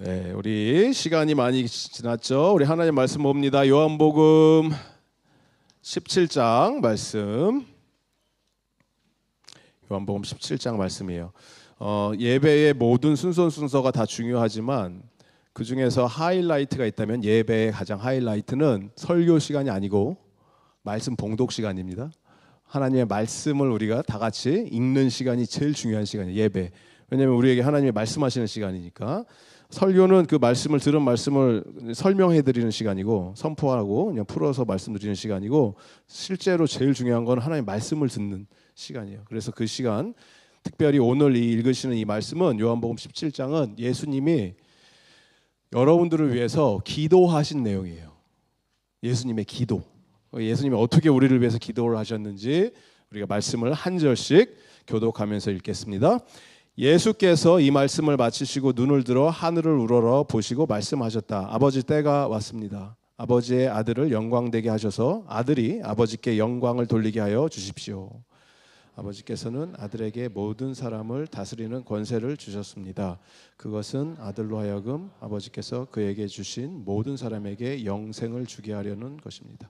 네, 우리 시간이 많이 지났죠. 우리 하나님 말씀 봅니다. 요한복음 17장 말씀. 요한복음 17장 말씀이에요. 예배의 모든 순서가 다 중요하지만 그 중에서 하이라이트가 있다면 예배의 가장 하이라이트는 설교 시간이 아니고 말씀 봉독 시간입니다. 하나님의 말씀을 우리가 다 같이 읽는 시간이 제일 중요한 시간이에요. 예배. 왜냐하면 우리에게 하나님이 말씀하시는 시간이니까. 설교는 그 말씀을 들은 말씀을 설명해 드리는 시간이고 선포하고 그냥 풀어서 말씀드리는 시간이고 실제로 제일 중요한 건 하나님의 말씀을 듣는 시간이에요. 그래서 그 시간 특별히 오늘 읽으시는 이 말씀은 요한복음 17장은 예수님이 여러분들을 위해서 기도하신 내용이에요. 예수님의 기도. 예수님이 어떻게 우리를 위해서 기도를 하셨는지 우리가 말씀을 한 절씩 교독하면서 읽겠습니다. 예수께서 이 말씀을 마치시고 눈을 들어 하늘을 우러러 보시고 말씀하셨다. 아버지 때가 왔습니다. 아버지의 아들을 영광되게 하셔서 아들이 아버지께 영광을 돌리게 하여 주십시오. 아버지께서는 아들에게 모든 사람을 다스리는 권세를 주셨습니다. 그것은 아들로 하여금 아버지께서 그에게 주신 모든 사람에게 영생을 주게 하려는 것입니다.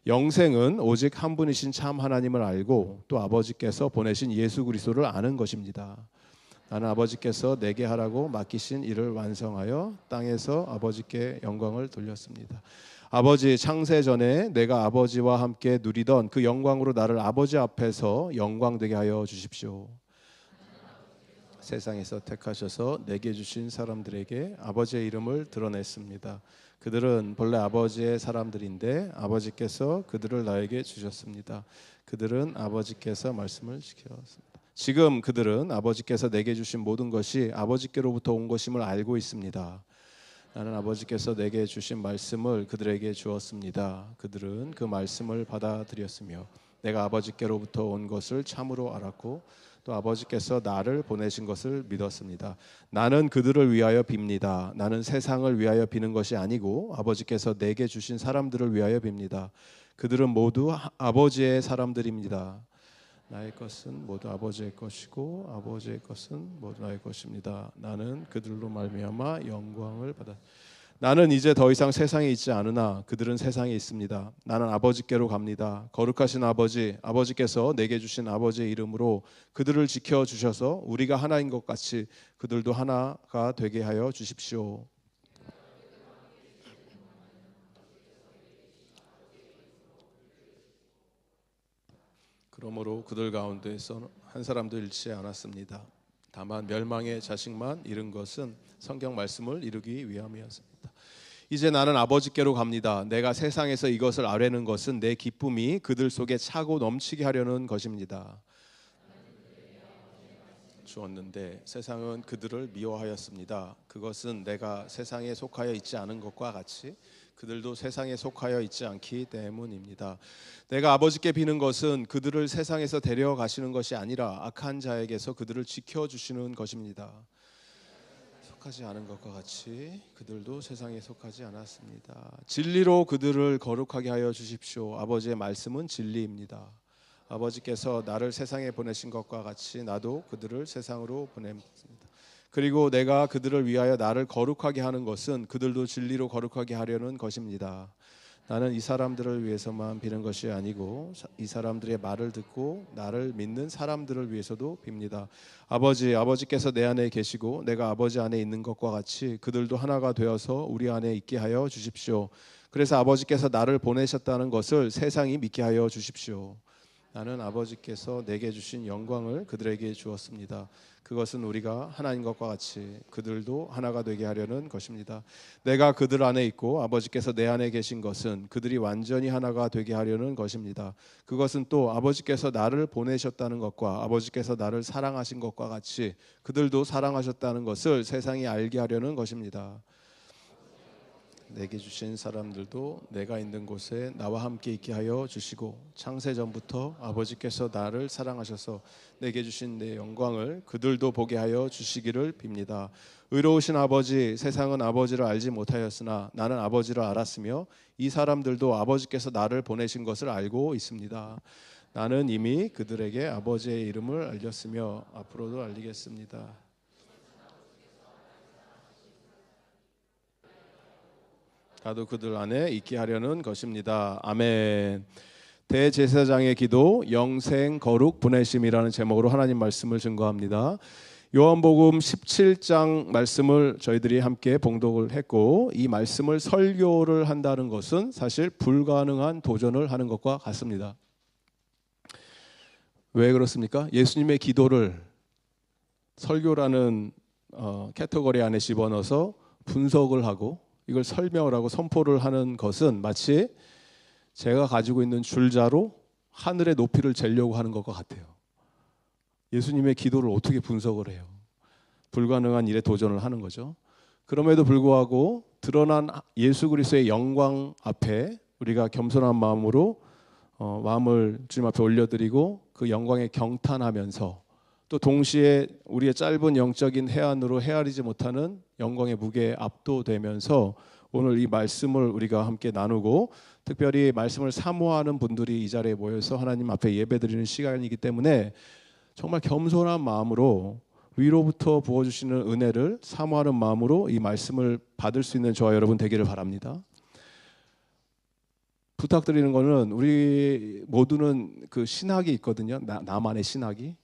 영생은 오직 한 분이신 참 하나님을 알고 또 아버지께서 보내신 예수 그리스도를 아는 것입니다. 나는 아버지께서 내게 하라고 맡기신 일을 완성하여 땅에서 아버지께 영광을 돌렸습니다. 아버지, 창세 전에 내가 아버지와 함께 누리던 그 영광으로 나를 아버지 앞에서 영광되게 하여 주십시오. 세상에서 택하셔서 내게 주신 사람들에게 아버지의 이름을 드러냈습니다. 그들은 본래 아버지의 사람들인데 아버지께서 그들을 나에게 주셨습니다. 그들은 아버지께서 말씀을 지켰습니다. 지금 그들은 아버지께서 내게 주신 모든 것이 아버지께로부터 온 것임을 알고 있습니다. 나는 아버지께서 내게 주신 말씀을 그들에게 주었습니다. 그들은 그 말씀을 받아들였으며 내가 아버지께로부터 온 것을 참으로 알았고 또 아버지께서 나를 보내신 것을 믿었습니다. 나는 그들을 위하여 빕니다. 나는 세상을 위하여 비는 것이 아니고 아버지께서 내게 주신 사람들을 위하여 빕니다. 그들은 모두 아버지의 사람들입니다. 나의 것은 모두 아버지의 것이고 아버지의 것은 모두 나의 것입니다. 나는 그들로 말미암아 영광을 받았. 나는 이제 더 이상 세상에 있지 않으나 그들은 세상에 있습니다. 나는 아버지께로 갑니다. 거룩하신 아버지, 아버지께서 내게 주신 아버지의 이름으로 그들을 지켜주셔서 우리가 하나인 것 같이 그들도 하나가 되게 하여 주십시오. 그러므로 그들 가운데서 한 사람도 잃지 않았습니다. 다만 멸망의 자식만 잃은 것은 성경 말씀을 이루기 위함이었습니다. 이제 나는 아버지께로 갑니다. 내가 세상에서 이것을 아뢰는 것은 내 기쁨이 그들 속에 차고 넘치게 하려는 것입니다. 주었는데 세상은 그들을 미워하였습니다. 그것은 내가 세상에 속하여 있지 않은 것과 같이 그들도 세상에 속하여 있지 않기 때문입니다. 내가 아버지께 비는 것은 그들을 세상에서 데려가시는 것이 아니라 악한 자에게서 그들을 지켜주시는 것입니다. 속하지 않은 것과 같이 그들도 세상에 속하지 않았습니다. 진리로 그들을 거룩하게 하여 주십시오. 아버지의 말씀은 진리입니다. 아버지께서 나를 세상에 보내신 것과 같이 나도 그들을 세상으로 보냅니다. 그리고 내가 그들을 위하여 나를 거룩하게 하는 것은 그들도 진리로 거룩하게 하려는 것입니다. 나는 이 사람들을 위해서만 비는 것이 아니고 이 사람들의 말을 듣고 나를 믿는 사람들을 위해서도 빕니다. 아버지께서 내 안에 계시고 내가 아버지 안에 있는 것과 같이 그들도 하나가 되어서 우리 안에 있게 하여 주십시오. 그래서 아버지께서 나를 보내셨다는 것을 세상이 믿게 하여 주십시오. 나는 아버지께서 내게 주신 영광을 그들에게 주었습니다. 그것은 우리가 하나인 것과 같이 그들도 하나가 되게 하려는 것입니다. 내가 그들 안에 있고 아버지께서 내 안에 계신 것은 그들이 완전히 하나가 되게 하려는 것입니다. 그것은 또 아버지께서 나를 보내셨다는 것과 아버지께서 나를 사랑하신 것과 같이 그들도 사랑하셨다는 것을 세상이 알게 하려는 것입니다. 내게 주신 사람들도 내가 있는 곳에 나와 함께 있게 하여 주시고 창세 전부터 아버지께서 나를 사랑하셔서 내게 주신 내 영광을 그들도 보게 하여 주시기를 빕니다. 의로우신 아버지, 세상은 아버지를 알지 못하였으나 나는 아버지를 알았으며 이 사람들도 아버지께서 나를 보내신 것을 알고 있습니다. 나는 이미 그들에게 아버지의 이름을 알렸으며 앞으로도 알리겠습니다. 다도 그들 안에 있게 하려는 것입니다. 아멘. 대제사장의 기도, 영생, 거룩, 보내심이라는 제목으로 하나님 말씀을 증거합니다. 요한복음 17장 말씀을 저희들이 함께 봉독을 했고, 이 말씀을 설교를 한다는 것은 사실 불가능한 도전을 하는 것과 같습니다. 왜 그렇습니까? 예수님의 기도를 설교라는 캐터거리 안에 집어넣어서 분석을 하고 이걸 설명을 하고 선포를 하는 것은 마치 제가 가지고 있는 줄자로 하늘의 높이를 재려고 하는 것과 같아요. 예수님의 기도를 어떻게 분석을 해요? 불가능한 일에 도전을 하는 거죠. 그럼에도 불구하고 드러난 예수 그리스도의 영광 앞에 우리가 겸손한 마음으로 마음을 주님 앞에 올려드리고 그 영광에 경탄하면서 또 동시에 우리의 짧은 영적인 해안으로 헤아리지 못하는 영광의 무게에 압도되면서 오늘 이 말씀을 우리가 함께 나누고, 특별히 말씀을 사모하는 분들이 이 자리에 모여서 하나님 앞에 예배드리는 시간이기 때문에 정말 겸손한 마음으로 위로부터 부어주시는 은혜를 사모하는 마음으로 이 말씀을 받을 수 있는 저와 여러분 되기를 바랍니다. 부탁드리는 거는, 우리 모두는 그 신학이 있거든요. 나만의 신학이.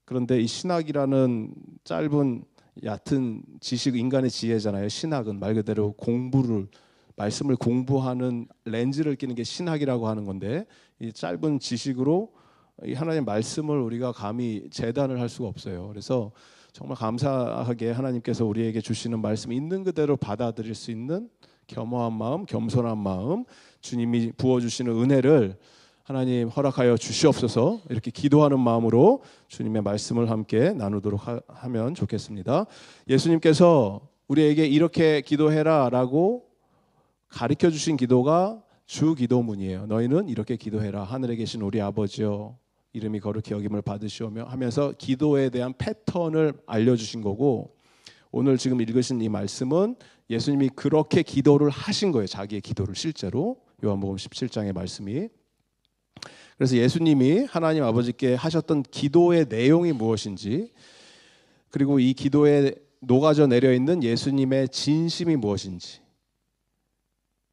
그런데 이 신학이라는 짧은 얕은 지식, 인간의 지혜잖아요. 신학은 말 그대로 말씀을 공부하는 렌즈를 끼는 게 신학이라고 하는 건데, 이 짧은 지식으로 이 하나님의 말씀을 우리가 감히 재단을 할 수가 없어요. 그래서 정말 감사하게 하나님께서 우리에게 주시는 말씀 있는 그대로 받아들일 수 있는 겸허한 마음, 겸손한 마음, 주님이 부어주시는 은혜를 하나님 허락하여 주시옵소서. 이렇게 기도하는 마음으로 주님의 말씀을 함께 나누도록 하면 좋겠습니다. 예수님께서 우리에게 이렇게 기도해라 라고 가르쳐 주신 기도가 주 기도문이에요. 너희는 이렇게 기도해라. 하늘에 계신 우리 아버지여, 이름이 거룩히 여김을 받으시오며 하면서 기도에 대한 패턴을 알려주신 거고, 오늘 지금 읽으신 이 말씀은 예수님이 그렇게 기도를 하신 거예요. 자기의 기도를 실제로. 요한복음 17장의 말씀이. 그래서 예수님이 하나님 아버지께 하셨던 기도의 내용이 무엇인지, 그리고 이 기도에 녹아져 내려있는 예수님의 진심이 무엇인지,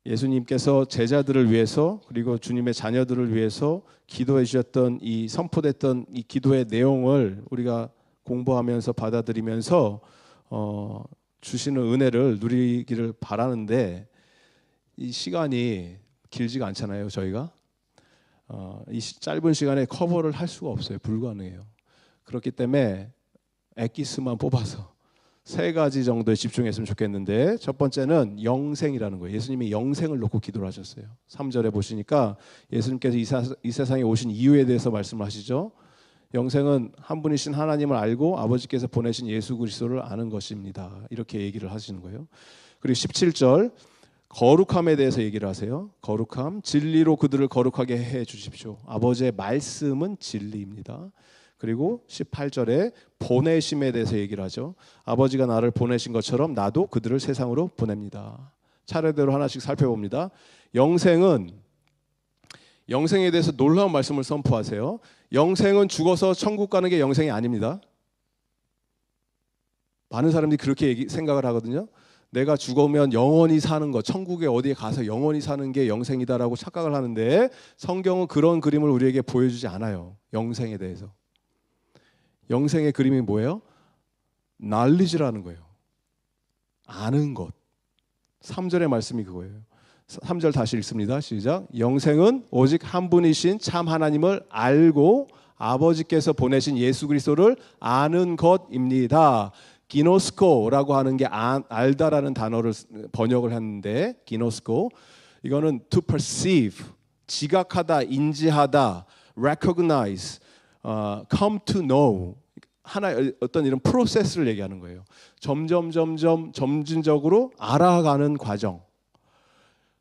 예수님께서 제자들을 위해서 그리고 주님의 자녀들을 위해서 기도해 주셨던 이 선포됐던 이 기도의 내용을 우리가 공부하면서 받아들이면서 주시는 은혜를 누리기를 바라는데, 이 시간이 길지가 않잖아요. 저희가 이 짧은 시간에 커버를 할 수가 없어요. 불가능해요. 그렇기 때문에 엑기스만 뽑아서 3가지 정도에 집중했으면 좋겠는데, 첫 번째는 영생이라는 거예요. 예수님이 영생을 놓고 기도를 하셨어요. 3절에 보시니까 예수님께서 이 세상에 오신 이유에 대해서 말씀을 하시죠. 영생은 한 분이신 하나님을 알고 아버지께서 보내신 예수 그리스도를 아는 것입니다. 이렇게 얘기를 하시는 거예요. 그리고 17절 거룩함에 대해서 얘기를 하세요. 거룩함, 진리로 그들을 거룩하게 해 주십시오. 아버지의 말씀은 진리입니다. 그리고 18절에 보내심에 대해서 얘기를 하죠. 아버지가 나를 보내신 것처럼 나도 그들을 세상으로 보냅니다. 차례대로 하나씩 살펴봅니다. 영생에 대해서 놀라운 말씀을 선포하세요. 영생은 죽어서 천국 가는 게 영생이 아닙니다. 많은 사람들이 그렇게 생각을 하거든요. 내가 죽으면 영원히 사는 것, 천국에 어디에 가서 영원히 사는 게 영생이다라고 착각을 하는데, 성경은 그런 그림을 우리에게 보여주지 않아요. 영생에 대해서. 영생의 그림이 뭐예요? knowledge라는 거예요. 아는 것. 3절의 말씀이 그거예요. 3절 다시 읽습니다. 시작. 영생은 오직 한 분이신 참 하나님을 알고 아버지께서 보내신 예수 그리스도를 아는 것입니다. 기노스코라고 하는 게 알다라는 단어를 번역을 했는데, 기노스코, 이거는 to perceive, 지각하다, 인지하다, recognize, come to know, 하나의 어떤 이런 프로세스를 얘기하는 거예요. 점진적으로 알아가는 과정.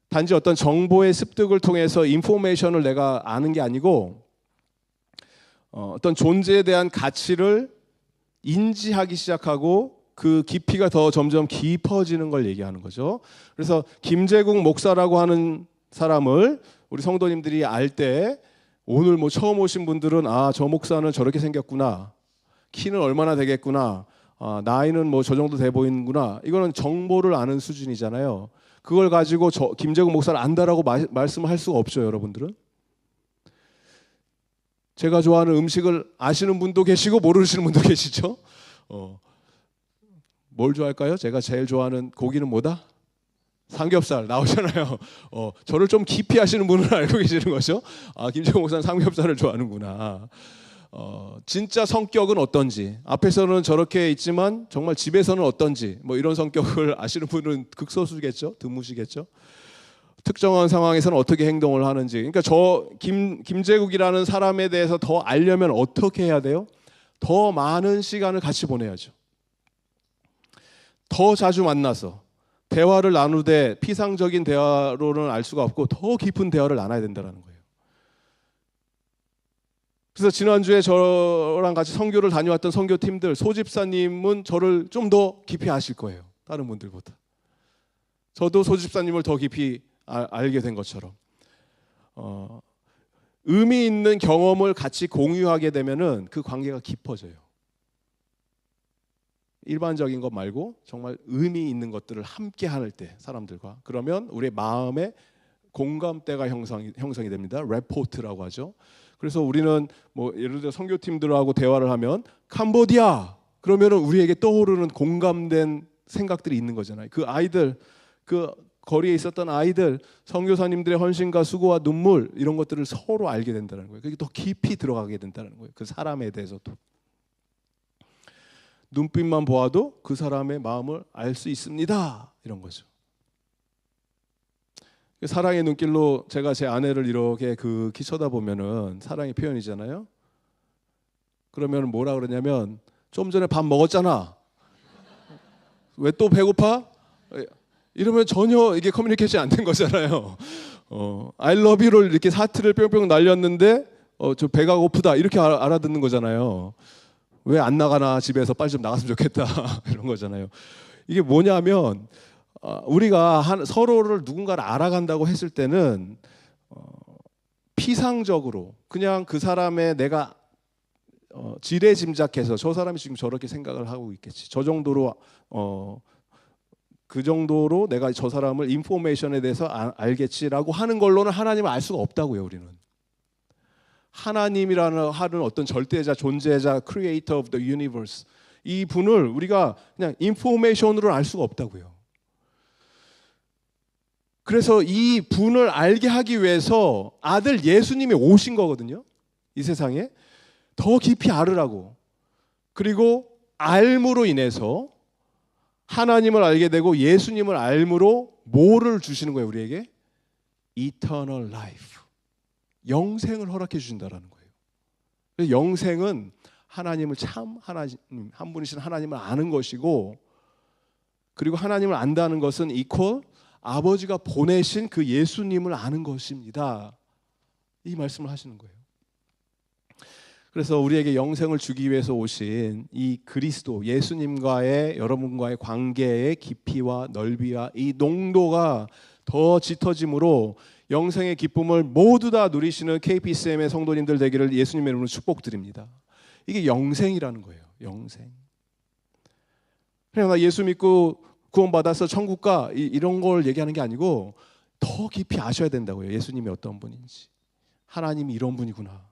단지 어떤 정보의 습득을 통해서 인포메이션을 내가 아는 게 아니고, 어떤 존재에 대한 가치를 인지하기 시작하고 그 깊이가 더 점점 깊어지는 걸 얘기하는 거죠. 그래서 김재국 목사라고 하는 사람을 우리 성도님들이 알 때, 오늘 뭐 처음 오신 분들은 저 목사는 저렇게 생겼구나, 키는 얼마나 되겠구나, 나이는 뭐 저 정도 돼 보이는구나, 이거는 정보를 아는 수준이잖아요. 그걸 가지고 김재국 목사를 안다라고 말씀할 수가 없죠, 여러분들은. 제가 좋아하는 음식을 아시는 분도 계시고 모르시는 분도 계시죠. 뭘 좋아할까요? 제가 제일 좋아하는 고기는 뭐다? 삼겹살 나오잖아요. 저를 좀 깊이 아시는 분은 알고 계시는 거죠. 김재국 목사는 삼겹살을 좋아하는구나. 진짜 성격은 어떤지, 앞에서는 저렇게 있지만 정말 집에서는 어떤지, 뭐 이런 성격을 아시는 분은 극소수겠죠. 드무시겠죠. 특정한 상황에서는 어떻게 행동을 하는지. 그러니까 김재국이라는 사람에 대해서 더 알려면 어떻게 해야 돼요? 더 많은 시간을 같이 보내야죠. 더 자주 만나서 대화를 나누되 피상적인 대화로는 알 수가 없고 더 깊은 대화를 나눠야 된다는 거예요. 그래서 지난주에 저랑 같이 선교를 다녀왔던 선교팀들, 소집사님은 저를 좀 더 깊이 아실 거예요. 다른 분들보다. 저도 소집사님을 더 깊이 알게 된 것처럼 의미 있는 경험을 같이 공유하게 되면은 그 관계가 깊어져요. 일반적인 것 말고 정말 의미 있는 것들을 함께 할 때 사람들과, 그러면 우리의 마음에 공감대가 형성이 됩니다. 레포트라고 하죠. 그래서 우리는 뭐 예를 들어 선교팀들하고 대화를 하면 캄보디아 그러면은 우리에게 떠오르는 공감된 생각들이 있는 거잖아요. 그 아이들, 그 거리에 있었던 아이들, 선교사님들의 헌신과 수고와 눈물, 이런 것들을 서로 알게 된다는 거예요. 그게 더 깊이 들어가게 된다는 거예요. 그 사람에 대해서도. 눈빛만 보아도 그 사람의 마음을 알 수 있습니다. 이런 거죠. 사랑의 눈길로 제가 제 아내를 이렇게 극히 쳐다보면은 사랑의 표현이잖아요. 그러면 뭐라 그러냐면, 좀 전에 밥 먹었잖아. 왜 또 배고파? 이러면 전혀 이게 커뮤니케이션이 안 된 거잖아요. I love you를 이렇게 하트를 뿅뿅 날렸는데 저 배가 고프다 이렇게 알아듣는 거잖아요. 왜 안 나가나, 집에서 빨리 좀 나갔으면 좋겠다 이런 거잖아요. 이게 뭐냐면 우리가 서로를 누군가를 알아간다고 했을 때는 피상적으로 그냥 그 사람의 내가 지레짐작해서 저 사람이 지금 저렇게 생각을 하고 있겠지, 저 정도로 그 정도로 내가 저 사람을 인포메이션에 대해서 알겠지라고 하는 걸로는 하나님을 알 수가 없다고요. 우리는 하나님이라는 하는 어떤 절대자, 존재자, creator of the universe, 이 분을 우리가 그냥 인포메이션으로 알 수가 없다고요. 그래서 이 분을 알게 하기 위해서 아들 예수님이 오신 거거든요. 이 세상에 더 깊이 알으라고. 그리고 알므로 인해서 하나님을 알게 되고 예수님을 알므로 뭐를 주시는 거예요? 우리에게 eternal life, 영생을 허락해 주신다라는 거예요. 그래서 영생은 하나님을 참 하나님, 한 분이신 하나님을 아는 것이고, 그리고 하나님을 안다는 것은 이퀄 아버지가 보내신 그 예수님을 아는 것입니다. 이 말씀을 하시는 거예요. 그래서 우리에게 영생을 주기 위해서 오신 이 그리스도 예수님과의 여러분과의 관계의 깊이와 넓이와 이 농도가 더 짙어짐으로 영생의 기쁨을 모두 다 누리시는 KPCM의 성도님들 되기를 예수님의 이름으로 축복드립니다. 이게 영생이라는 거예요. 영생. 그냥 나 예수 믿고 구원받아서 천국 가 이런 걸 얘기하는 게 아니고 더 깊이 아셔야 된다고요. 예수님이 어떤 분인지, 하나님이 이런 분이구나.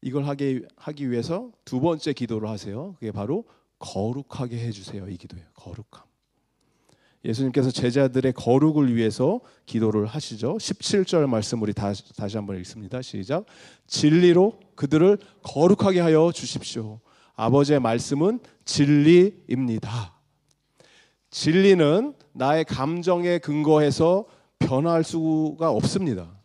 이걸 하기 위해서 두 번째 기도를 하세요. 그게 바로 거룩하게 해주세요. 이 기도예요. 거룩함. 예수님께서 제자들의 거룩을 위해서 기도를 하시죠. 17절 말씀 우리 다시 한번 읽습니다. 시작. 진리로 그들을 거룩하게 하여 주십시오. 아버지의 말씀은 진리입니다. 진리는 나의 감정에 근거해서 변화할 수가 없습니다.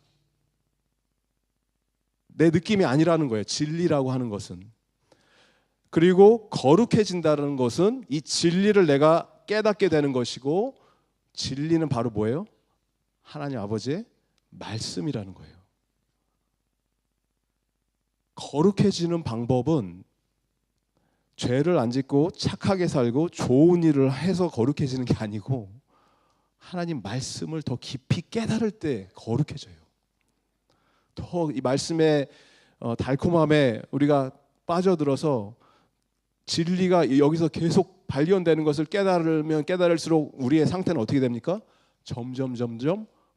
내 느낌이 아니라는 거예요. 진리라고 하는 것은. 그리고 거룩해진다는 것은 이 진리를 내가 깨닫게 되는 것이고, 진리는 바로 뭐예요? 하나님 아버지의 말씀이라는 거예요. 거룩해지는 방법은 죄를 안 짓고 착하게 살고 좋은 일을 해서 거룩해지는 게 아니고, 하나님 말씀을 더 깊이 깨달을 때 거룩해져요. 더 이 말씀의 달콤함에 우리가 빠져들어서 진리가 여기서 계속 발견되는 것을 깨달으면 깨달을수록 우리의 상태는 어떻게 됩니까? 점점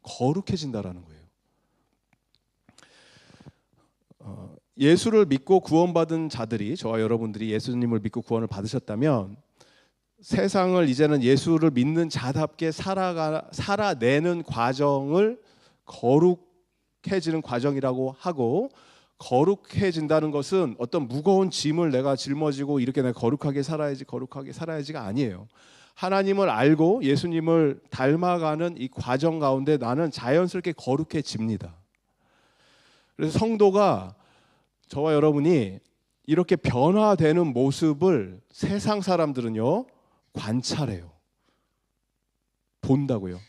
거룩해진다라는 거예요. 예수를 믿고 구원받은 자들이, 저와 여러분들이 예수님을 믿고 구원을 받으셨다면 세상을 이제는 예수를 믿는 자답게 살아내는 과정을 거룩해지는 과정이라고 하고, 거룩해진다는 것은 어떤 무거운 짐을 내가 짊어지고 이렇게 내가 거룩하게 살아야지가 아니에요. 하나님을 알고 예수님을 닮아가는 이 과정 가운데 나는 자연스럽게 거룩해집니다. 그래서 성도가, 저와 여러분이 이렇게 변화되는 모습을 세상 사람들은요 관찰해요. 본다고요.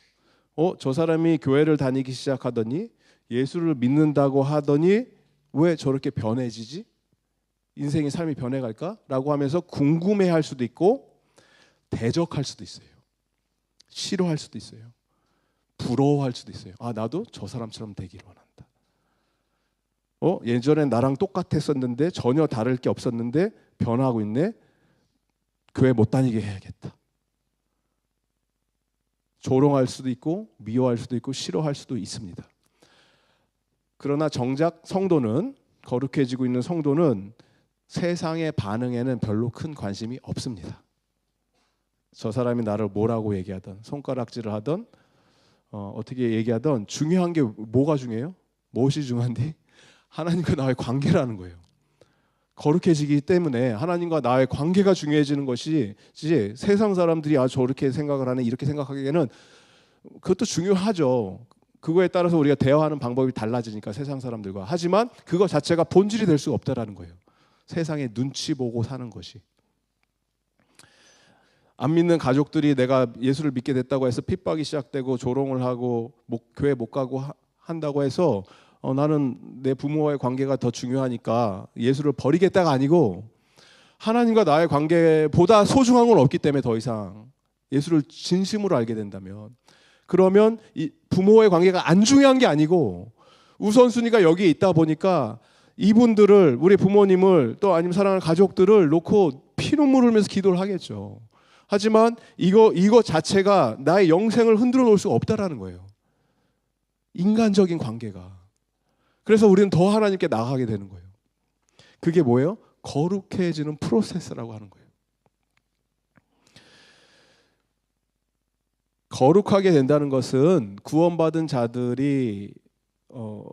저 사람이 교회를 다니기 시작하더니, 예수를 믿는다고 하더니 왜 저렇게 변해지지? 인생의 삶이 변해갈까? 라고 하면서 궁금해할 수도 있고 대적할 수도 있어요. 싫어할 수도 있어요. 부러워할 수도 있어요. 나도 저 사람처럼 되기를 원한다. 예전엔 나랑 똑같았었는데 전혀 다를 게 없었는데 변화하고 있네. 교회 못 다니게 해야겠다. 조롱할 수도 있고 미워할 수도 있고 싫어할 수도 있습니다. 그러나 정작 성도는, 거룩해지고 있는 성도는 세상의 반응에는 별로 큰 관심이 없습니다. 저 사람이 나를 뭐라고 얘기하든, 손가락질을 하든 어떻게 얘기하든 중요한 게 뭐가 중요해요? 무엇이 중요한데? 하나님과 나의 관계라는 거예요. 거룩해지기 때문에 하나님과 나의 관계가 중요해지는 것이, 세상 사람들이 저렇게 생각을 하네, 이렇게 생각하기에는 그것도 중요하죠. 그거에 따라서 우리가 대화하는 방법이 달라지니까 세상 사람들과. 하지만 그거 자체가 본질이 될 수가 없다라는 거예요. 세상에 눈치 보고 사는 것이. 안 믿는 가족들이 내가 예수를 믿게 됐다고 해서 핍박이 시작되고 조롱을 하고 교회 못 가고 한다고 해서 나는 내 부모와의 관계가 더 중요하니까 예수를 버리겠다가 아니고, 하나님과 나의 관계보다 소중한 건 없기 때문에 더 이상 예수를 진심으로 알게 된다면, 그러면 이 부모와의 관계가 안 중요한 게 아니고 우선순위가 여기에 있다 보니까 이분들을, 우리 부모님을, 또 아니면 사랑하는 가족들을 놓고 피눈물 흘리면서 기도를 하겠죠. 하지만 이거 자체가 나의 영생을 흔들어 놓을 수가 없다라는 거예요. 인간적인 관계가. 그래서 우리는 더 하나님께 나아가게 되는 거예요. 그게 뭐예요? 거룩해지는 프로세스라고 하는 거예요. 거룩하게 된다는 것은 구원받은 자들이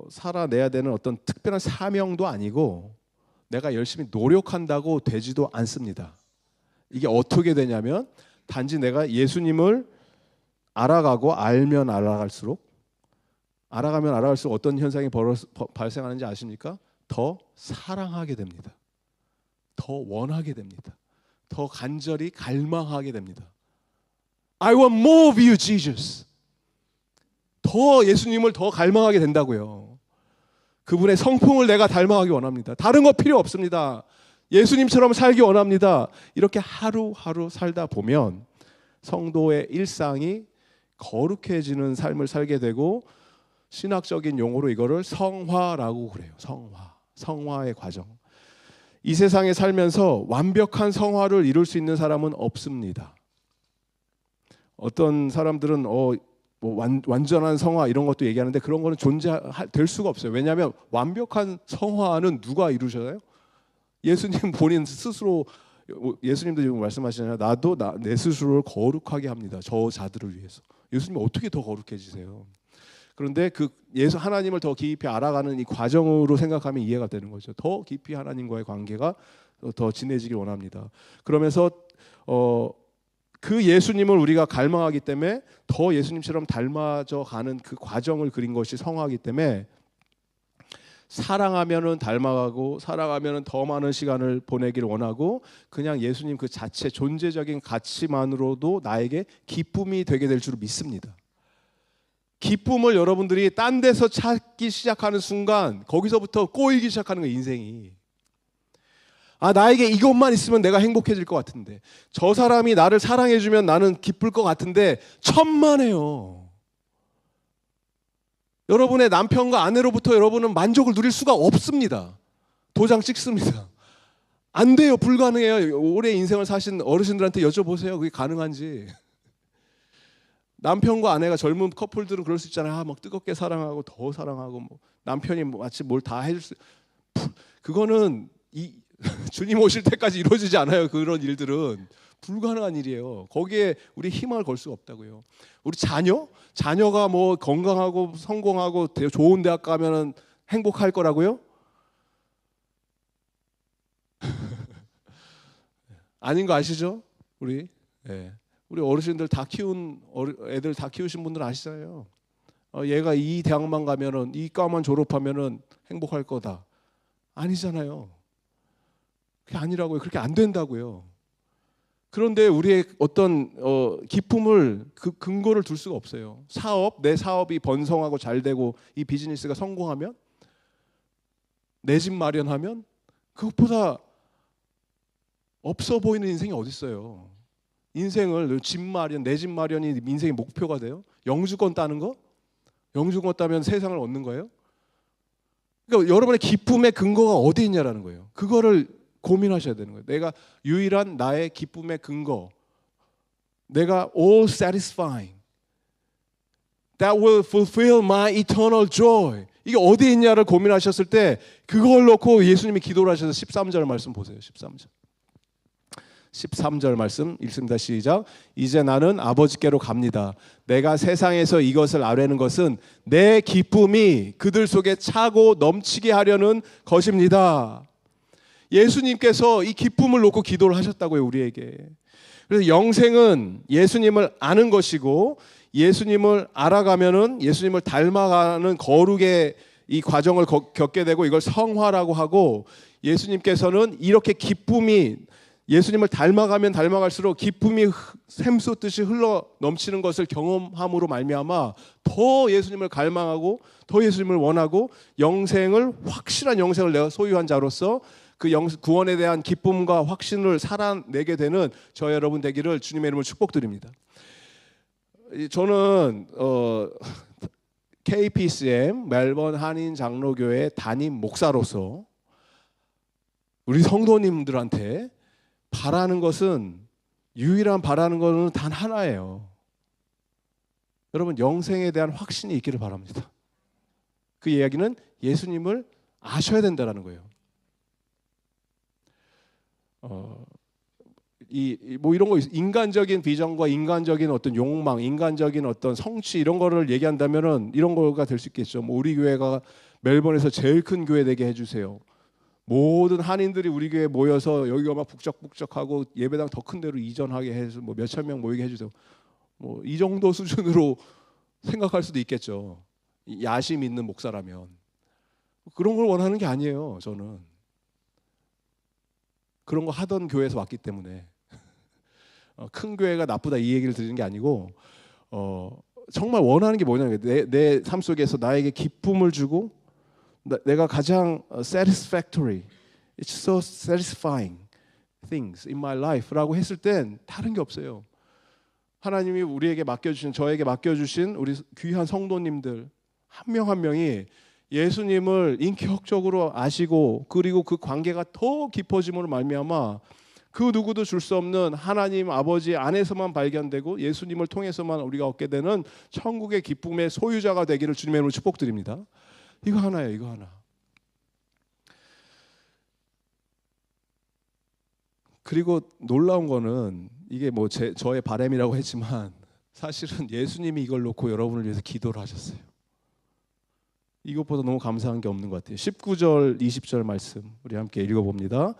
살아내야 되는 어떤 특별한 사명도 아니고 내가 열심히 노력한다고 되지도 않습니다. 이게 어떻게 되냐면, 단지 내가 예수님을 알아가고 알면 알아가면 알아갈수록 어떤 현상이 발생하는지 아십니까? 더 사랑하게 됩니다. 더 원하게 됩니다. 더 간절히 갈망하게 됩니다. I want more of you, Jesus. 더 예수님을 더 갈망하게 된다고요. 그분의 성품을 내가 닮아가기 원합니다. 다른 거 필요 없습니다. 예수님처럼 살기 원합니다. 이렇게 하루하루 살다 보면 성도의 일상이 거룩해지는 삶을 살게 되고, 신학적인 용어로 이거를 성화라고 그래요. 성화의 과정. 이 세상에 살면서 완벽한 성화를 이룰 수 있는 사람은 없습니다. 어떤 사람들은 완전한 성화 이런 것도 얘기하는데 그런 거는 존재될 수가 없어요. 왜냐하면 완벽한 성화는 누가 이루셔요? 예수님 본인 스스로. 예수님도 지금 말씀하시잖아요. 나도 내 스스로를 거룩하게 합니다. 저 자들을 위해서. 예수님이 어떻게 더 거룩해지세요? 그런데 하나님을 더 깊이 알아가는 이 과정으로 생각하면 이해가 되는 거죠. 더 깊이 하나님과의 관계가 더 진해지길 원합니다. 그러면서 그 예수님을 우리가 갈망하기 때문에 더 예수님처럼 닮아져 가는 그 과정을 그린 것이 성화이기 때문에, 사랑하면은 닮아가고 사랑하면은 더 많은 시간을 보내기를 원하고, 그냥 예수님 그 자체 존재적인 가치만으로도 나에게 기쁨이 되게 될 줄 믿습니다. 기쁨을 여러분들이 딴 데서 찾기 시작하는 순간 거기서부터 꼬이기 시작하는 거예요. 인생이. 나에게 이것만 있으면 내가 행복해질 것 같은데, 저 사람이 나를 사랑해주면 나는 기쁠 것 같은데, 천만에요. 여러분의 남편과 아내로부터 여러분은 만족을 누릴 수가 없습니다. 도장 찍습니다. 안 돼요. 불가능해요. 오래 인생을 사신 어르신들한테 여쭤보세요. 그게 가능한지. 남편과 아내가 젊은 커플들은 그럴 수 있잖아요. 막 뜨겁게 사랑하고 더 사랑하고 뭐 남편이 마치 뭘 다 해줄 수. 그거는 주님 오실 때까지 이루어지지 않아요. 그런 일들은 불가능한 일이에요. 거기에 우리 희망을 걸 수가 없다고요. 우리 자녀가 뭐 건강하고 성공하고 좋은 대학 가면은 행복할 거라고요? 아닌 거 아시죠? 우리 어르신들 다 키운 애들 다 키우신 분들 아시잖아요. 얘가 이 대학만 가면은 이 과만 졸업하면은 행복할 거다. 아니잖아요. 그게 아니라고요. 그렇게 안 된다고요. 그런데 우리의 어떤 기쁨을 그 근거를 둘 수가 없어요. 내 사업이 번성하고 잘 되고 이 비즈니스가 성공하면 내 집 마련하면 그것보다 없어 보이는 인생이 어디 있어요? 인생을 집 마련, 내 집 마련이 인생의 목표가 돼요? 영주권 따는 거? 영주권 따면 세상을 얻는 거예요? 그러니까 여러분의 기쁨의 근거가 어디 있냐라는 거예요. 그거를 고민하셔야 되는 거예요. 내가 유일한 나의 기쁨의 근거, 내가 all satisfying, that will fulfill my eternal joy. 이게 어디 있냐를 고민하셨을 때 그걸 놓고 예수님이 기도를 하셔서 13절 말씀 보세요. 13절 말씀 읽습니다. 시작. 이제 나는 아버지께로 갑니다. 내가 세상에서 이것을 아뢰는 것은 내 기쁨이 그들 속에 차고 넘치게 하려는 것입니다. 예수님께서 이 기쁨을 놓고 기도를 하셨다고요, 우리에게. 그래서 영생은 예수님을 아는 것이고 예수님을 알아가면은 예수님을 닮아가는 거룩의 이 과정을 겪게 되고 이걸 성화라고 하고, 예수님께서는 이렇게 기쁨이 예수님을 닮아가면 닮아갈수록 기쁨이 샘솟듯이 흘러 넘치는 것을 경험함으로 말미암아 더 예수님을 갈망하고 더 예수님을 원하고 확실한 영생을 내가 소유한 자로서 그 구원에 대한 기쁨과 확신을 살아내게 되는 저 여러분 되기를 주님의 이름으로 축복드립니다. 저는 KPCM 멜번 한인 장로교회 담임 목사로서 우리 성도님들한테 유일한 바라는 것은 단 하나예요. 여러분, 영생에 대한 확신이 있기를 바랍니다. 그 이야기는 예수님을 아셔야 된다는 거예요. 이런 거 인간적인 비전과 인간적인 어떤 욕망, 인간적인 어떤 성취 이런 거를 얘기한다면은 이런 거가 될 수 있겠죠. 뭐 우리 교회가 멜번에서 제일 큰 교회 되게 해주세요. 모든 한인들이 우리 교회에 모여서 여기가 막 북적북적하고 예배당 더 큰 데로 이전하게 해서 뭐 몇천 명 모이게 해주세요. 뭐 이 정도 수준으로 생각할 수도 있겠죠. 야심 있는 목사라면. 그런 걸 원하는 게 아니에요. 저는 그런 거 하던 교회에서 왔기 때문에 큰 교회가 나쁘다 이 얘기를 드리는 게 아니고 정말 원하는 게 뭐냐면 내 삶 속에서 나에게 기쁨을 주고 내가 가장 satisfactory, it's so satisfying things in my life라고 했을 땐 다른 게 없어요. 하나님이 우리에게 맡겨주신, 저에게 맡겨주신 우리 귀한 성도님들 한 명 한 명이 예수님을 인격적으로 아시고 그리고 그 관계가 더 깊어짐으로 말미암아 그 누구도 줄 수 없는 하나님 아버지 안에서만 발견되고 예수님을 통해서만 우리가 얻게 되는 천국의 기쁨의 소유자가 되기를 주님의 이름으로 축복드립니다. 이거 하나예요. 이거 하나. 그리고 놀라운 거는 이게 뭐 저의 바람이라고 했지만 사실은 예수님이 이걸 놓고 여러분을 위해서 기도를 하셨어요. 이것보다 너무 감사한 게 없는 것 같아요. 19절 20절 말씀 우리 함께 읽어봅니다.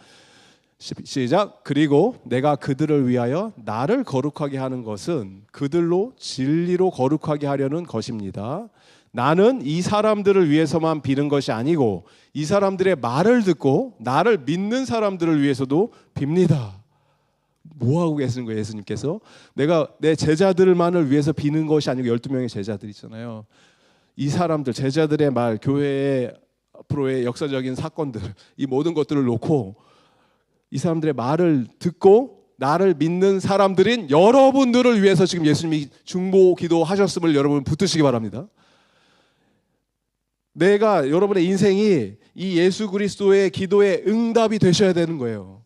시작. 그리고 내가 그들을 위하여 나를 거룩하게 하는 것은 그들로 진리로 거룩하게 하려는 것입니다. 나는 이 사람들을 위해서만 비는 것이 아니고 이 사람들의 말을 듣고 나를 믿는 사람들을 위해서도 빕니다. 뭐 하고 계시는 거예요, 예수님께서? 내가 내 제자들만을 위해서 비는 것이 아니고 12명의 제자들 있잖아요. 이 사람들, 제자들의 말, 교회의 앞으로의 역사적인 사건들, 이 모든 것들을 놓고 이 사람들의 말을 듣고 나를 믿는 사람들인 여러분들을 위해서 지금 예수님이 중보 기도하셨음을 여러분 붙드시기 바랍니다. 여러분의 인생이 이 예수 그리스도의 기도에 응답이 되셔야 되는 거예요.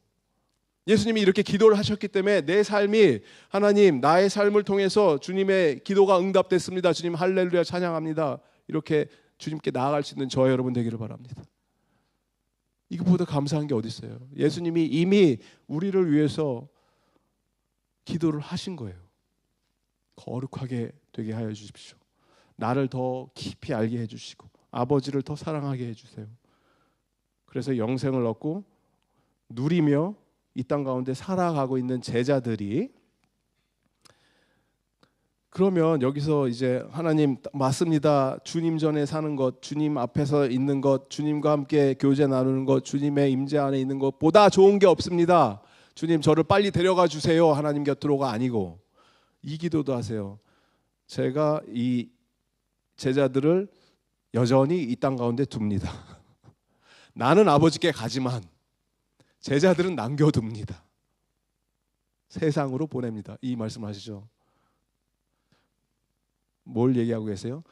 예수님이 이렇게 기도를 하셨기 때문에 내 삶이 하나님 나의 삶을 통해서 주님의 기도가 응답됐습니다. 주님 할렐루야 찬양합니다. 이렇게 주님께 나아갈 수 있는 저와 여러분 되기를 바랍니다. 이것보다 감사한 게 어디 있어요? 예수님이 이미 우리를 위해서 기도를 하신 거예요. 거룩하게 되게 하여 주십시오. 나를 더 깊이 알게 해주시고 아버지를 더 사랑하게 해주세요. 그래서 영생을 얻고 누리며 이 땅 가운데 살아가고 있는 제자들이, 그러면 여기서 이제 하나님 맞습니다. 주님 전에 사는 것, 주님 앞에서 있는 것, 주님과 함께 교제 나누는 것, 주님의 임재 안에 있는 것보다 좋은 게 없습니다. 주님 저를 빨리 데려가 주세요. 하나님 곁으로가 아니고 이 기도도 하세요. 제가 이 제자들을 여전히 이 땅 가운데 둡니다. 나는 아버지께 가지만 제자들은 남겨둡니다. 세상으로 보냅니다. 이 말씀하시죠. 뭘 얘기하고 계세요?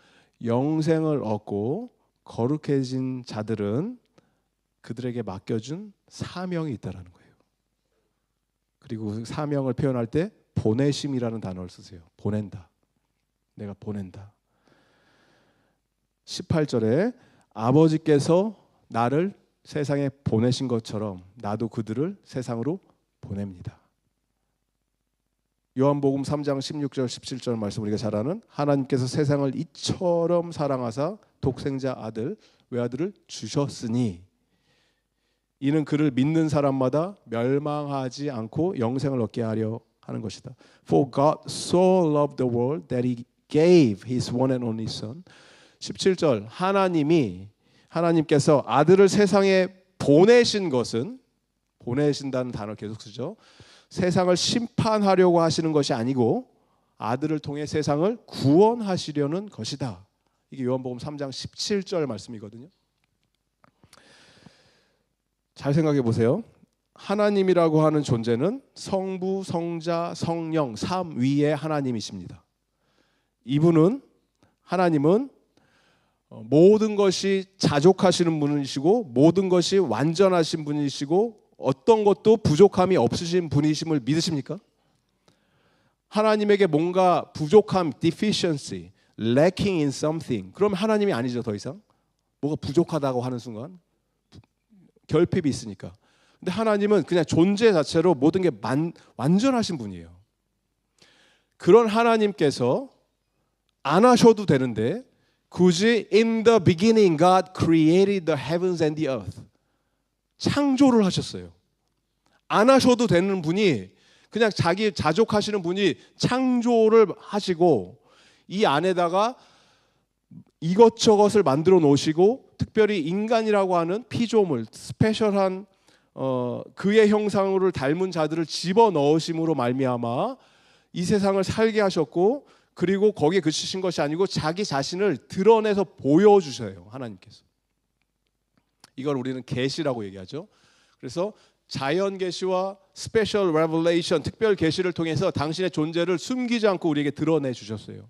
영생을 얻고 거룩해진 자들은 그들에게 맡겨준 사명이 있다라는 거예요. 그리고 그 사명을 표현할 때 보내심이라는 단어를 쓰세요. 보낸다. 내가 보낸다. 18절에 아버지께서 나를 세상에 보내신 것처럼 나도 그들을 세상으로 보냅니다. 요한복음 3장 16절 17절 말씀 우리가 잘 아는 하나님께서 세상을 이처럼 사랑하사 독생자 아들 외아들을 주셨으니 이는 그를 믿는 사람마다 멸망하지 않고 영생을 얻게 하려 하는 것이다. For God so loved the world that he gave his one and only son. 17절 하나님께서 아들을 세상에 보내신 것은, 보내신다는 단어를 계속 쓰죠. 세상을 심판하려고 하시는 것이 아니고 아들을 통해 세상을 구원하시려는 것이다. 이게 요한복음 3장 17절 말씀이거든요. 잘 생각해 보세요. 하나님이라고 하는 존재는 성부, 성자, 성령, 삼위의 하나님이십니다. 하나님은 모든 것이 자족하시는 분이시고 모든 것이 완전하신 분이시고 어떤 것도 부족함이 없으신 분이심을 믿으십니까? 하나님에게 뭔가 부족함, deficiency, lacking in something, 그러면 하나님이 아니죠. 더 이상 뭐가 부족하다고 하는 순간 결핍이 있으니까. 근데 하나님은 그냥 존재 자체로 모든 게 완전하신 분이에요. 그런 하나님께서 안 하셔도 되는데 굳이 in the beginning God created the heavens and the earth, 창조를 하셨어요. 안 하셔도 되는 분이, 그냥 자기 자족하시는 분이 창조를 하시고 이 안에다가 이것저것을 만들어 놓으시고 특별히 인간이라고 하는 피조물, 스페셜한 그의 형상을 닮은 자들을 집어넣으심으로 말미암아 이 세상을 살게 하셨고, 그리고 거기에 그치신 것이 아니고 자기 자신을 드러내서 보여주셔요. 하나님께서. 이걸 우리는 계시라고 얘기하죠. 그래서 자연 계시와 스페셜 레벨레이션, 특별 계시를 통해서 당신의 존재를 숨기지 않고 우리에게 드러내 주셨어요.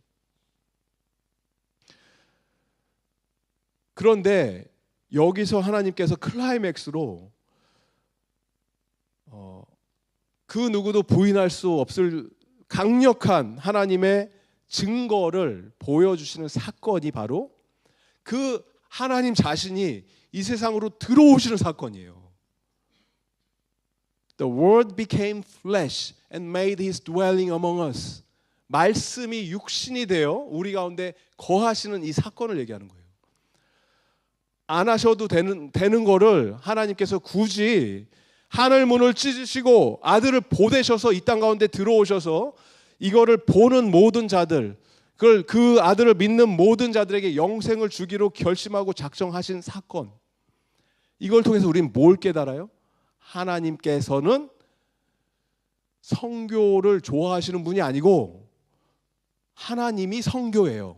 그런데 여기서 하나님께서 클라이맥스로 그 누구도 부인할 수 없을 강력한 하나님의 증거를 보여주시는 사건이 바로 그 하나님 자신이 이 세상으로 들어오시는 사건이에요. The word became flesh and made his dwelling among us. 말씀이 육신이 되어 우리 가운데 거하시는 이 사건을 얘기하는 거예요. 안 하셔도 되는 거를 하나님께서 굳이 하늘 문을 찢으시고 아들을 보내셔서 이 땅 가운데 들어오셔서 이거를 보는 모든 자들, 그 아들을 믿는 모든 자들에게 영생을 주기로 결심하고 작정하신 사건. 이걸 통해서 우리는 뭘 깨달아요? 하나님께서는 성교를 좋아하시는 분이 아니고 하나님이 성교예요.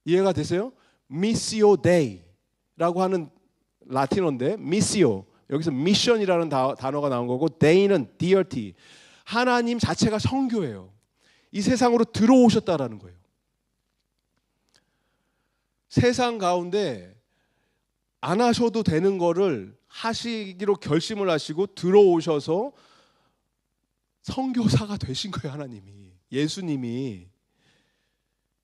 이해가 되세요? 미시오 데이라고 하는 라틴어인데, 미시오, 여기서 미션이라는 단어가 나온 거고, 데이는 디어티, 하나님 자체가 성교예요. 이 세상으로 들어오셨다라는 거예요. 세상 가운데 안 하셔도 되는 거를 하시기로 결심을 하시고 들어오셔서 선교사가 되신 거예요. 하나님이, 예수님이.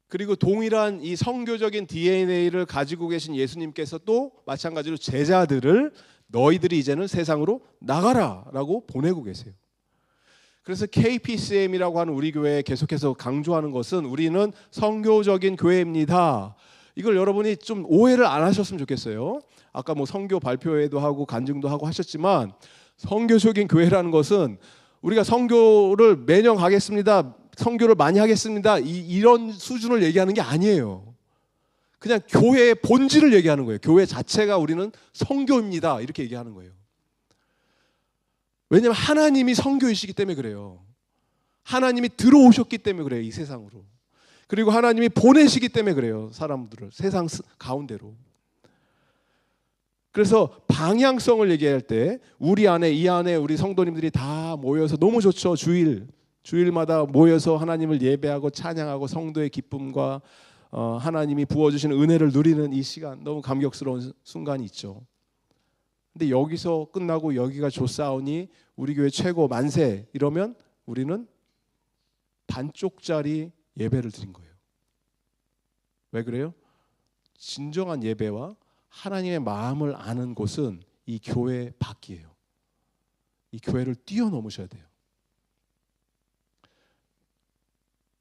그리고 동일한 이 선교적인 DNA를 가지고 계신 예수님께서 또 마찬가지로 제자들을 너희들이 이제는 세상으로 나가라라고 보내고 계세요. 그래서 KPCM이라고 하는 우리 교회에 계속해서 강조하는 것은 우리는 선교적인 교회입니다. 이걸 여러분이 좀 오해를 안 하셨으면 좋겠어요. 아까 뭐 선교 발표회도 하고 간증도 하고 하셨지만, 선교적인 교회라는 것은 우리가 선교를 매년 가겠습니다, 선교를 많이 하겠습니다, 이런 수준을 얘기하는 게 아니에요. 그냥 교회의 본질을 얘기하는 거예요. 교회 자체가 우리는 선교입니다, 이렇게 얘기하는 거예요. 왜냐하면 하나님이 선교이시기 때문에 그래요. 하나님이 들어오셨기 때문에 그래요, 이 세상으로. 그리고 하나님이 보내시기 때문에 그래요, 사람들을 주세상 가운데로. 그래서 방향성을 얘기할 때 우리 안에, 이 안에 우리 성도님들이 다 모여서 너무 좋죠. 주일마다 모여서 하나님을 예배하고 찬양하고 성도의 기쁨과 하나님이 부어주시는 은혜를 누리는 이 시간, 너무 감격스러운 순간이 있죠. 근데 여기서 끝나고 여기가 좋사오니 우리 교회 최고 만세 이러면 우리는 반쪽짜리 예배를 드린 거예요. 왜 그래요? 진정한 예배와 하나님의 마음을 아는 곳은 이 교회 밖이에요. 이 교회를 뛰어넘으셔야 돼요.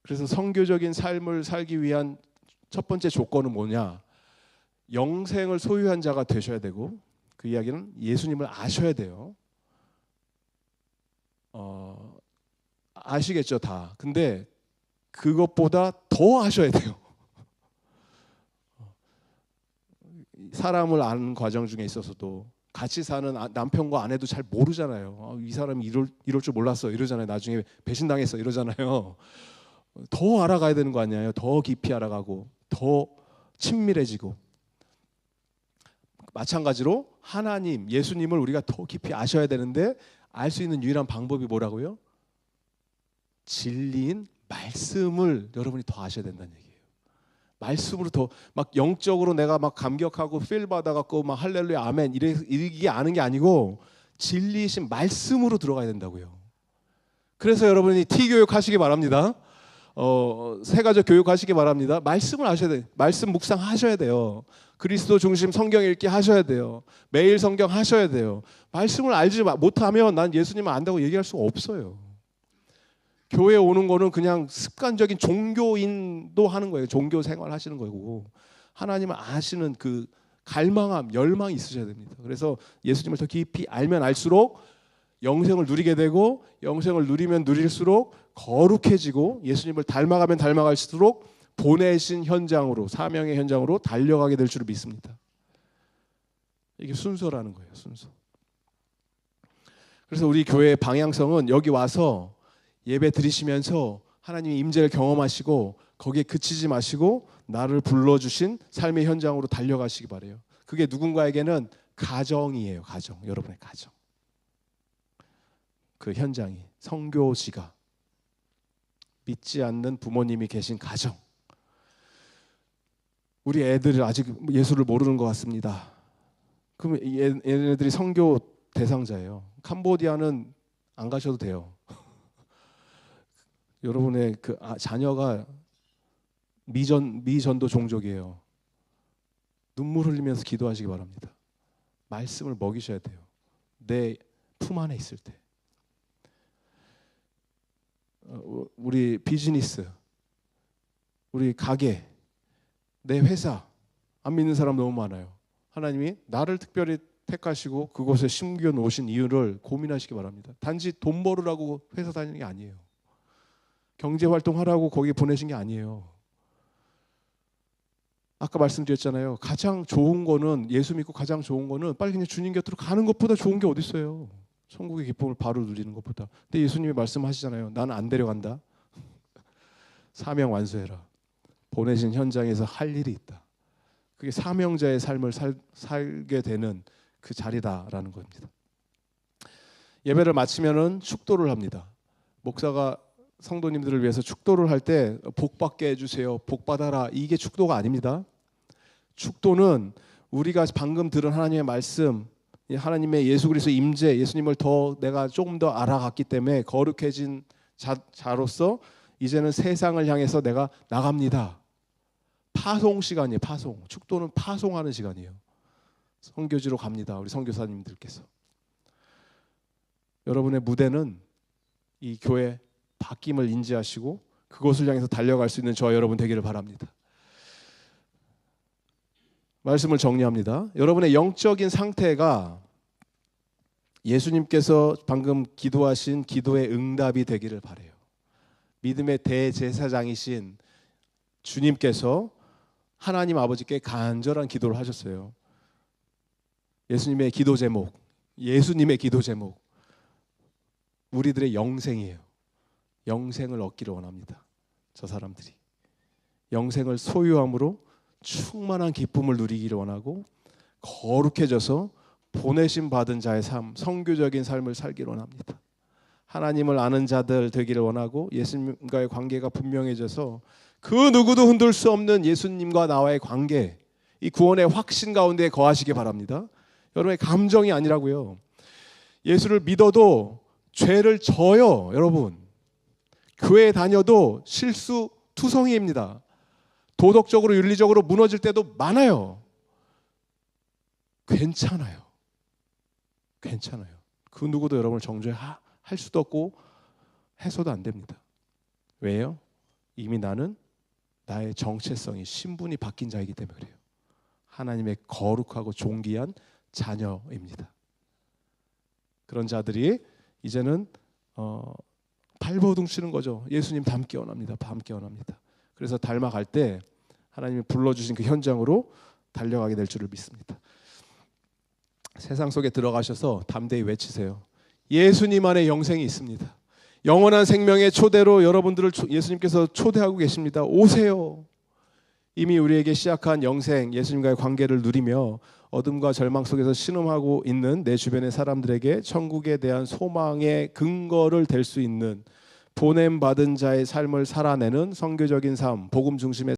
그래서 선교적인 삶을 살기 위한 첫 번째 조건은 뭐냐? 영생을 소유한 자가 되셔야 되고, 그 이야기는 예수님을 아셔야 돼요. 아시겠죠, 다. 근데 그것보다 더 아셔야 돼요. 사람을 아는 과정 중에 있어서도 같이 사는 남편과 아내도 잘 모르잖아요. 이 사람이 이럴 줄 몰랐어 이러잖아요. 나중에 배신당했어 이러잖아요. 더 알아가야 되는 거 아니에요. 더 깊이 알아가고 더 친밀해지고. 마찬가지로 하나님, 예수님을 우리가 더 깊이 아셔야 되는데 알 수 있는 유일한 방법이 뭐라고요? 진리인 말씀을 여러분이 더 아셔야 된다는 얘기예요. 말씀으로 더 막 영적으로 내가 막 감격하고 필 받아갖고 막 할렐루야 아멘 이게 아는 게 아니고 진리이신 말씀으로 들어가야 된다고요. 그래서 여러분이 T교육 하시기 바랍니다. 세가족 교육하시기 바랍니다. 말씀을 아셔야 돼요. 말씀 묵상하셔야 돼요. 그리스도 중심 성경 읽기 하셔야 돼요. 매일 성경 하셔야 돼요. 말씀을 알지 못하면 난 예수님을 안다고 얘기할 수가 없어요. 교회에 오는 거는 그냥 습관적인 종교인도 하는 거예요. 종교 생활 하시는 거고, 하나님을 아시는 그 갈망함, 열망이 있으셔야 됩니다. 그래서 예수님을 더 깊이 알면 알수록 영생을 누리게 되고, 영생을 누리면 누릴수록 거룩해지고, 예수님을 닮아가면 닮아갈수록 보내신 현장으로, 사명의 현장으로 달려가게 될 줄을 믿습니다. 이게 순서라는 거예요, 순서. 그래서 우리 교회의 방향성은 여기 와서 예배 드리시면서 하나님의 임재를 경험하시고 거기에 그치지 마시고 나를 불러주신 삶의 현장으로 달려가시기 바라요. 그게 누군가에게는 가정이에요. 가정, 여러분의 가정. 그 현장이 선교지가 믿지 않는 부모님이 계신 가정. 우리 애들이 아직 예수를 모르는 것 같습니다. 그럼 얘네들이 선교 대상자예요. 캄보디아는 안 가셔도 돼요. 여러분의 그 자녀가 미전도 종족이에요. 눈물 흘리면서 기도하시기 바랍니다. 말씀을 먹이셔야 돼요. 내 품 안에 있을 때. 우리 비즈니스, 우리 가게, 내 회사 안 믿는 사람 너무 많아요. 하나님이 나를 특별히 택하시고 그곳에 심겨 놓으신 이유를 고민하시기 바랍니다. 단지 돈 벌으라고 회사 다니는 게 아니에요. 경제활동하라고 거기 보내신 게 아니에요. 아까 말씀드렸잖아요. 가장 좋은 거는, 예수 믿고 가장 좋은 거는 빨리 그냥 주님 곁으로 가는 것보다 좋은 게 어디 있어요. 천국의 기쁨을 바로 누리는 것보다. 근데 예수님이 말씀하시잖아요. 나는 안 데려간다. 사명 완수해라. 보내신 현장에서 할 일이 있다. 그게 사명자의 삶을 살게 되는 그 자리다라는 겁니다. 예배를 마치면은 축도를 합니다. 목사가 성도님들을 위해서 축도를 할 때 복 받게 해주세요, 복 받아라, 이게 축도가 아닙니다. 축도는 우리가 방금 들은 하나님의 말씀 하나님의 예수 그리스도 임재, 예수님을 더 내가 조금 더 알아갔기 때문에 거룩해진 자로서 이제는 세상을 향해서 내가 나갑니다. 파송 시간이에요. 파송. 축도는 파송하는 시간이에요. 선교지로 갑니다. 우리 선교사님들께서. 여러분의 무대는 이 교회 바뀜을 인지하시고 그것을 향해서 달려갈 수 있는 저와 여러분 되기를 바랍니다. 말씀을 정리합니다. 여러분의 영적인 상태가 예수님께서 방금 기도하신 기도의 응답이 되기를 바라요. 믿음의 대제사장이신 주님께서 하나님 아버지께 간절한 기도를 하셨어요. 예수님의 기도 제목, 우리들의 영생이에요. 영생을 얻기를 원합니다. 저 사람들이 영생을 소유함으로 충만한 기쁨을 누리기를 원하고 거룩해져서 보내심 받은 자의 삶, 선교적인 삶을 살기를 원합니다. 하나님을 아는 자들 되기를 원하고 예수님과의 관계가 분명해져서 그 누구도 흔들 수 없는 예수님과 나와의 관계, 이 구원의 확신 가운데 거하시기 바랍니다. 여러분의 감정이 아니라고요. 예수를 믿어도 죄를 져요. 여러분 교회 다녀도 실수 투성이입니다. 도덕적으로 윤리적으로 무너질 때도 많아요. 괜찮아요. 그 누구도 여러분을 정죄할 수도 없고 해서도 안 됩니다. 왜요? 이미 나는 나의 정체성이 신분이 바뀐 자이기 때문에 그래요. 하나님의 거룩하고 존귀한 자녀입니다. 그런 자들이 이제는 발버둥 치는 거죠. 예수님 닮기 원합니다. 그래서 닮아갈 때 하나님이 불러주신 그 현장으로 달려가게 될 줄을 믿습니다. 세상 속에 들어가셔서 담대히 외치세요. 예수님 안에 영생이 있습니다. 영원한 생명의 초대로 여러분들을 예수님께서 초대하고 계십니다. 오세요. 이미 우리에게 시작한 영생, 예수님과의 관계를 누리며 어둠과 절망 속에서 신음하고 있는 내 주변의 사람들에게 천국에 대한 소망의 근거를 될 수 있는 보냄받은 자의 삶을 살아내는 선교적인 삶, 복음 중심의